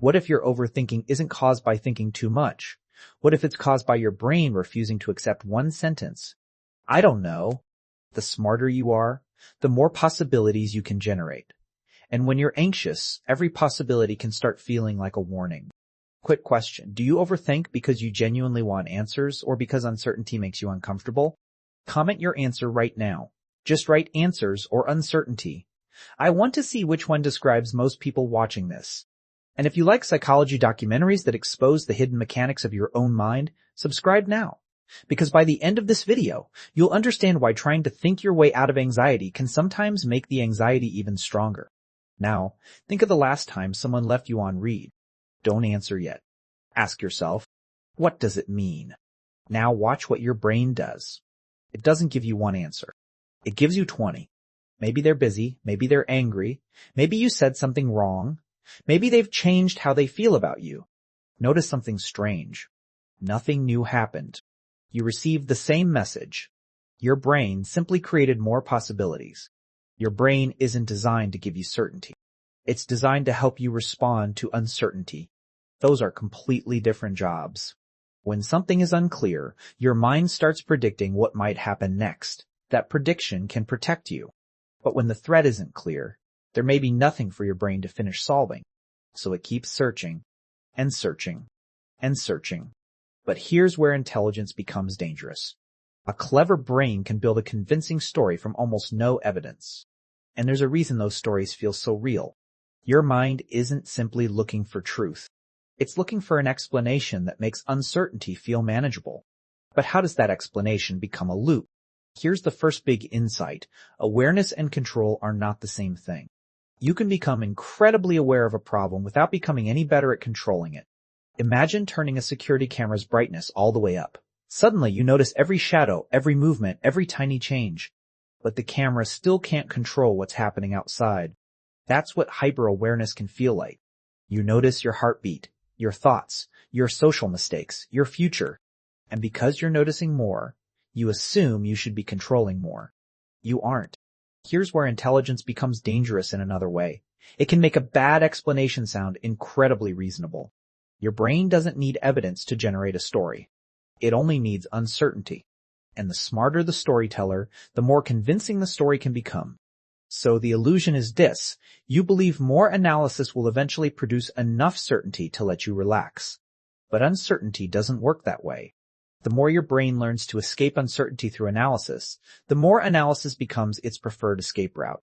What if your overthinking isn't caused by thinking too much? What if it's caused by your brain refusing to accept one sentence? I don't know. The smarter you are, the more possibilities you can generate. And when you're anxious, every possibility can start feeling like a warning. Quick question. Do you overthink because you genuinely want answers or because uncertainty makes you uncomfortable? Comment your answer right now. Just write answers or uncertainty. I want to see which one describes most people watching this. And if you like psychology documentaries that expose the hidden mechanics of your own mind, subscribe now. Because by the end of this video, you'll understand why trying to think your way out of anxiety can sometimes make the anxiety even stronger. Now, think of the last time someone left you on read. Don't answer yet. Ask yourself, what does it mean? Now watch what your brain does. It doesn't give you one answer. It gives you 20. Maybe they're busy. Maybe they're angry. Maybe you said something wrong. Maybe they've changed how they feel about you. Notice something strange. Nothing new happened. You received the same message. Your brain simply created more possibilities. Your brain isn't designed to give you certainty. It's designed to help you respond to uncertainty. Those are completely different jobs. When something is unclear, your mind starts predicting what might happen next. That prediction can protect you. But when the threat isn't clear, there may be nothing for your brain to finish solving. So it keeps searching and searching and searching. But here's where intelligence becomes dangerous. A clever brain can build a convincing story from almost no evidence. And there's a reason those stories feel so real. Your mind isn't simply looking for truth. It's looking for an explanation that makes uncertainty feel manageable. But how does that explanation become a loop? Here's the first big insight. Awareness and control are not the same thing. You can become incredibly aware of a problem without becoming any better at controlling it. Imagine turning a security camera's brightness all the way up. Suddenly you notice every shadow, every movement, every tiny change. But the camera still can't control what's happening outside. That's what hyper-awareness can feel like. You notice your heartbeat, your thoughts, your social mistakes, your future. And because you're noticing more, you assume you should be controlling more. You aren't. Here's where intelligence becomes dangerous in another way. It can make a bad explanation sound incredibly reasonable. Your brain doesn't need evidence to generate a story. It only needs uncertainty. And the smarter the storyteller, the more convincing the story can become. So the illusion is this. You believe more analysis will eventually produce enough certainty to let you relax. But uncertainty doesn't work that way. The more your brain learns to escape uncertainty through analysis, the more analysis becomes its preferred escape route.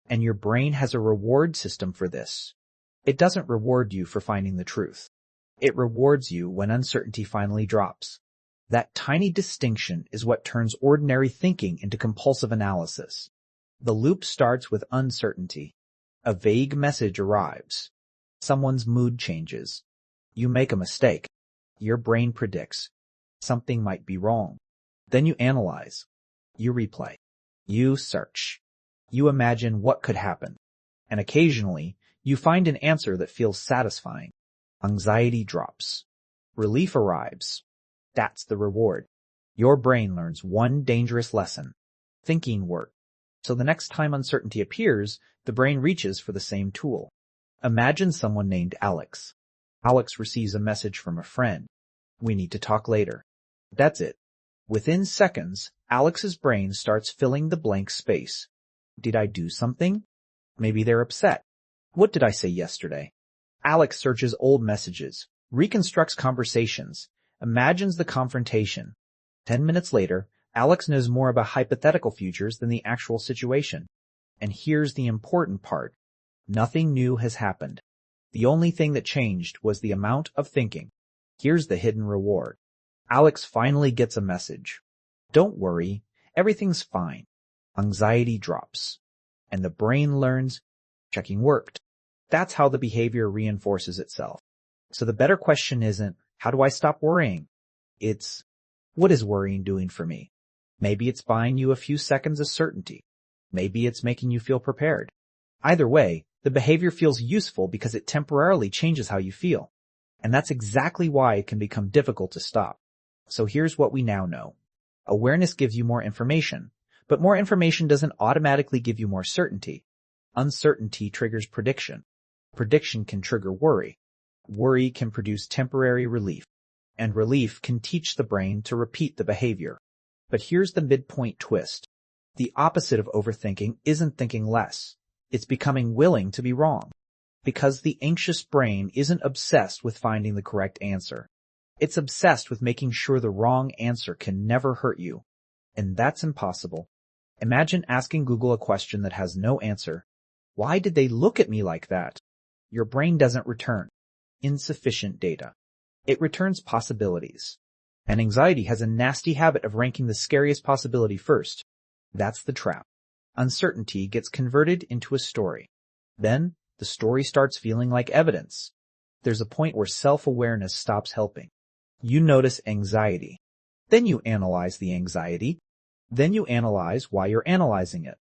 And your brain has a reward system for this. It doesn't reward you for finding the truth. It rewards you when uncertainty finally drops. That tiny distinction is what turns ordinary thinking into compulsive analysis. The loop starts with uncertainty. A vague message arrives. Someone's mood changes. You make a mistake. Your brain predicts. Something might be wrong. Then you analyze. You replay. You search. You imagine what could happen. And occasionally, you find an answer that feels satisfying. Anxiety drops. Relief arrives. That's the reward. Your brain learns one dangerous lesson. Thinking works. So the next time uncertainty appears, the brain reaches for the same tool. Imagine someone named Alex. Alex receives a message from a friend. We need to talk later. That's it. Within seconds, Alex's brain starts filling the blank space. Did I do something? Maybe they're upset. What did I say yesterday? Alex searches old messages, reconstructs conversations, imagines the confrontation. 10 minutes later, Alex knows more about hypothetical futures than the actual situation. And here's the important part. Nothing new has happened. The only thing that changed was the amount of thinking. Here's the hidden reward. Alex finally gets a message. Don't worry, everything's fine. Anxiety drops. And the brain learns, checking worked. That's how the behavior reinforces itself. So the better question isn't, how do I stop worrying? It's, what is worrying doing for me? Maybe it's buying you a few seconds of certainty. Maybe it's making you feel prepared. Either way, the behavior feels useful because it temporarily changes how you feel. And that's exactly why it can become difficult to stop. So here's what we now know. Awareness gives you more information, but more information doesn't automatically give you more certainty. Uncertainty triggers prediction. Prediction can trigger worry. Worry can produce temporary relief, and relief can teach the brain to repeat the behavior. But here's the midpoint twist. The opposite of overthinking isn't thinking less. It's becoming willing to be wrong. Because the anxious brain isn't obsessed with finding the correct answer. It's obsessed with making sure the wrong answer can never hurt you. And that's impossible. Imagine asking Google a question that has no answer. Why did they look at me like that? Your brain doesn't return insufficient data. It returns possibilities. And anxiety has a nasty habit of ranking the scariest possibility first. That's the trap. Uncertainty gets converted into a story. Then, the story starts feeling like evidence. There's a point where self-awareness stops helping. You notice anxiety. Then you analyze the anxiety. Then you analyze why you're analyzing it.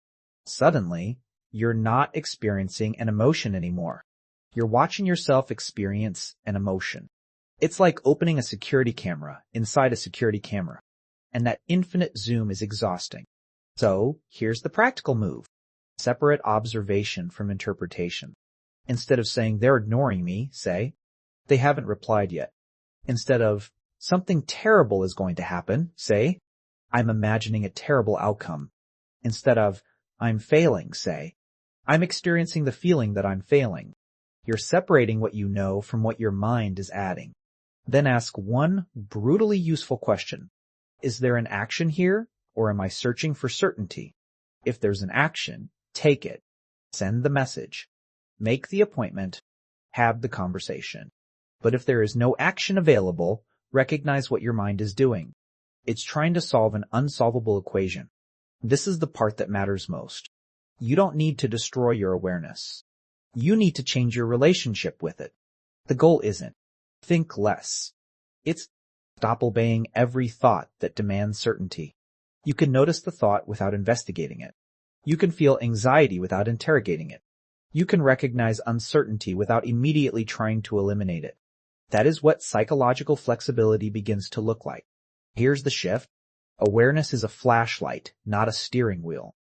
Suddenly, you're not experiencing an emotion anymore. You're watching yourself experience an emotion. It's like opening a security camera inside a security camera. And that infinite zoom is exhausting. So, here's the practical move. Separate observation from interpretation. Instead of saying, they're ignoring me, say, they haven't replied yet. Instead of, something terrible is going to happen, say, I'm imagining a terrible outcome. Instead of, I'm failing, say, I'm experiencing the feeling that I'm failing. You're separating what you know from what your mind is adding. Then ask one brutally useful question. Is there an action here, or am I searching for certainty? If there's an action, take it. Send the message. Make the appointment. Have the conversation. But if there is no action available, recognize what your mind is doing. It's trying to solve an unsolvable equation. This is the part that matters most. You don't need to destroy your awareness. You need to change your relationship with it. The goal isn't think less. It's stop obeying every thought that demands certainty. You can notice the thought without investigating it. You can feel anxiety without interrogating it. You can recognize uncertainty without immediately trying to eliminate it. That is what psychological flexibility begins to look like. Here's the shift. Awareness is a flashlight, not a steering wheel.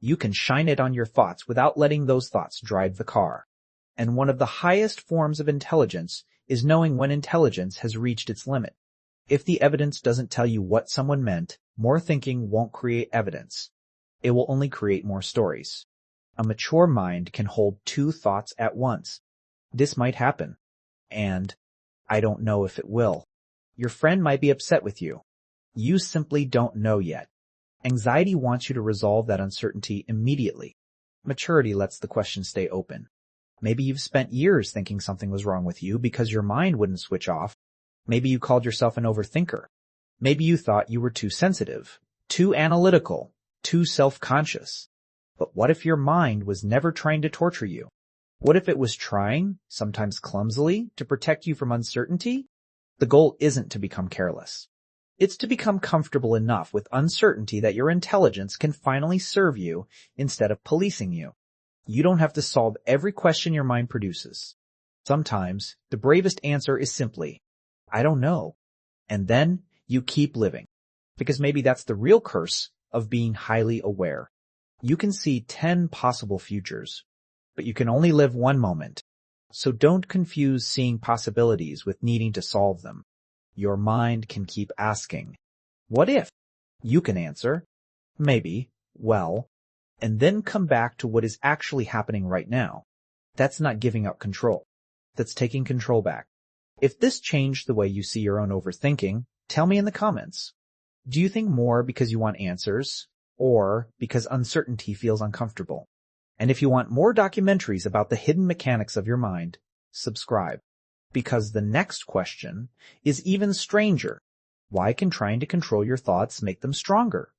You can shine it on your thoughts without letting those thoughts drive the car. And one of the highest forms of intelligence is knowing when intelligence has reached its limit. If the evidence doesn't tell you what someone meant, more thinking won't create evidence. It will only create more stories. A mature mind can hold two thoughts at once. This might happen. And I don't know if it will. Your friend might be upset with you. You simply don't know yet. Anxiety wants you to resolve that uncertainty immediately. Maturity lets the question stay open. Maybe you've spent years thinking something was wrong with you because your mind wouldn't switch off. Maybe you called yourself an overthinker. Maybe you thought you were too sensitive, too analytical, too self-conscious. But what if your mind was never trying to torture you? What if it was trying, sometimes clumsily, to protect you from uncertainty? The goal isn't to become careless. It's to become comfortable enough with uncertainty that your intelligence can finally serve you instead of policing you. You don't have to solve every question your mind produces. Sometimes, the bravest answer is simply, I don't know. And then, you keep living. Because maybe that's the real curse of being highly aware. You can see 10 possible futures, but you can only live one moment. So don't confuse seeing possibilities with needing to solve them. Your mind can keep asking, what if? You can answer, maybe, well, and then come back to what is actually happening right now. That's not giving up control. That's taking control back. If this changed the way you see your own overthinking, tell me in the comments. Do you think more because you want answers, or because uncertainty feels uncomfortable? And if you want more documentaries about the hidden mechanics of your mind, subscribe. Because the next question is even stranger. Why can trying to control your thoughts make them stronger?